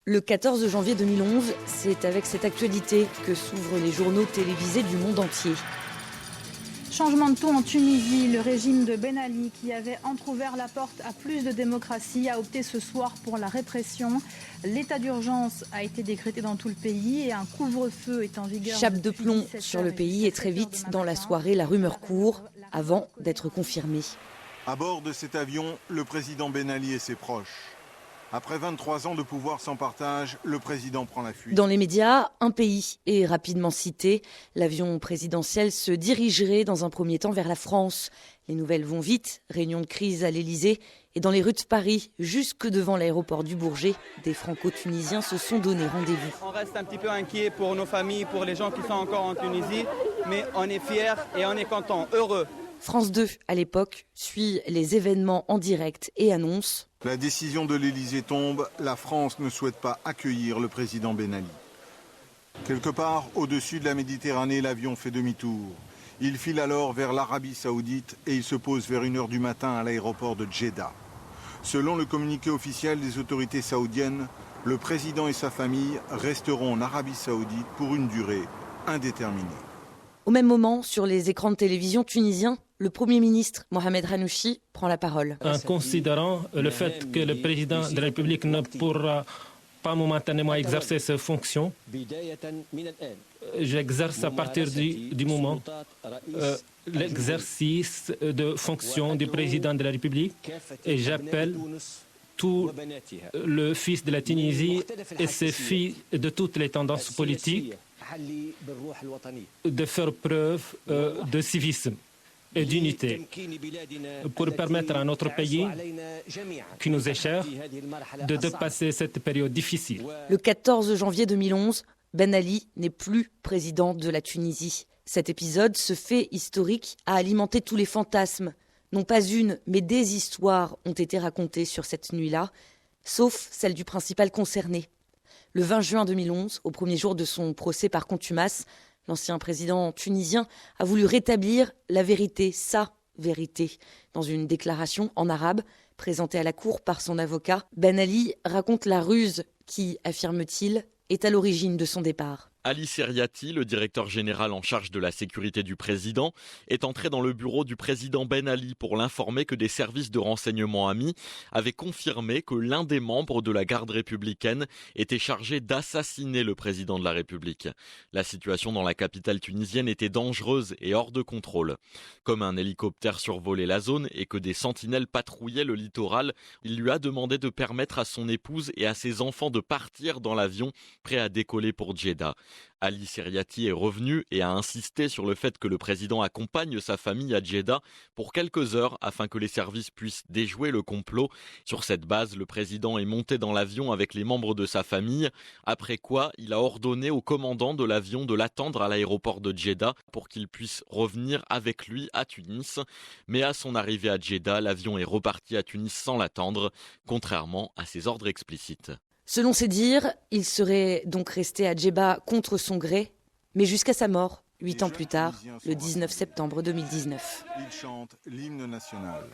Le 14 janvier 2011, c'est avec cette actualité que s'ouvrent les journaux télévisés du monde entier. Changement de ton en Tunisie, le régime de Ben Ali, qui avait entrouvert la porte à plus de démocratie, a opté ce soir pour la répression. L'état d'urgence a été décrété dans tout le pays et un couvre-feu est en vigueur. Chape de plomb sur le pays et très vite, dans la soirée, la rumeur court avant d'être confirmée. À bord de cet avion, le président Ben Ali et ses proches. Après 23 ans de pouvoir sans partage, le président prend la fuite. Dans les médias, un pays est rapidement cité. L'avion présidentiel se dirigerait dans un premier temps vers la France. Les nouvelles vont vite, réunion de crise à l'Elysée et dans les rues de Paris, jusque devant l'aéroport du Bourget, des Franco-Tunisiens se sont donné rendez-vous. On reste un petit peu inquiet pour nos familles, pour les gens qui sont encore en Tunisie, mais on est fiers et on est contents, heureux. France 2, à l'époque, suit les événements en direct et annonce: la décision de l'Elysée tombe, la France ne souhaite pas accueillir le président Ben Ali. Quelque part, au-dessus de la Méditerranée, l'avion fait demi-tour. Il file alors vers l'Arabie Saoudite et il se pose vers 1h du matin à l'aéroport de Djeddah. Selon le communiqué officiel des autorités saoudiennes, le président et sa famille resteront en Arabie Saoudite pour une durée indéterminée. Au même moment, sur les écrans de télévision tunisiens, le Premier ministre Mohamed Ranouschi prend la parole. En considérant le fait que le président de la République ne pourra pas momentanément exercer ses fonctions, j'exerce à partir du moment l'exercice de fonctions du président de la République et j'appelle tout le fils de la Tunisie et ses filles de toutes les tendances politiques de faire preuve de civisme et d'unité pour permettre à notre pays, qui nous est cher, de dépasser cette période difficile. Le 14 janvier 2011, Ben Ali n'est plus président de la Tunisie. Cet épisode, ce fait historique, a alimenté tous les fantasmes. Non pas une, mais des histoires ont été racontées sur cette nuit-là, sauf celle du principal concerné. Le 20 juin 2011, au premier jour de son procès par contumace, l'ancien président tunisien a voulu rétablir la vérité, sa vérité. Dans une déclaration en arabe présentée à la cour par son avocat, Ben Ali raconte la ruse qui, affirme-t-il, est à l'origine de son départ. Ali Seriati, le directeur général en charge de la sécurité du président, est entré dans le bureau du président Ben Ali pour l'informer que des services de renseignement amis avaient confirmé que l'un des membres de la garde républicaine était chargé d'assassiner le président de la République. La situation dans la capitale tunisienne était dangereuse et hors de contrôle. Comme un hélicoptère survolait la zone et que des sentinelles patrouillaient le littoral, il lui a demandé de permettre à son épouse et à ses enfants de partir dans l'avion prêt à décoller pour Djeddah. Ali Seriati est revenu et a insisté sur le fait que le président accompagne sa famille à Djeddah pour quelques heures afin que les services puissent déjouer le complot. Sur cette base, le président est monté dans l'avion avec les membres de sa famille, après quoi il a ordonné au commandant de l'avion de l'attendre à l'aéroport de Djeddah pour qu'il puisse revenir avec lui à Tunis. Mais à son arrivée à Djeddah, l'avion est reparti à Tunis sans l'attendre, contrairement à ses ordres explicites. Selon ses dires, il serait donc resté à Djeddah contre son gré, mais jusqu'à sa mort, 8 ans plus tard, le 19 septembre 2019. Il chante l'hymne national.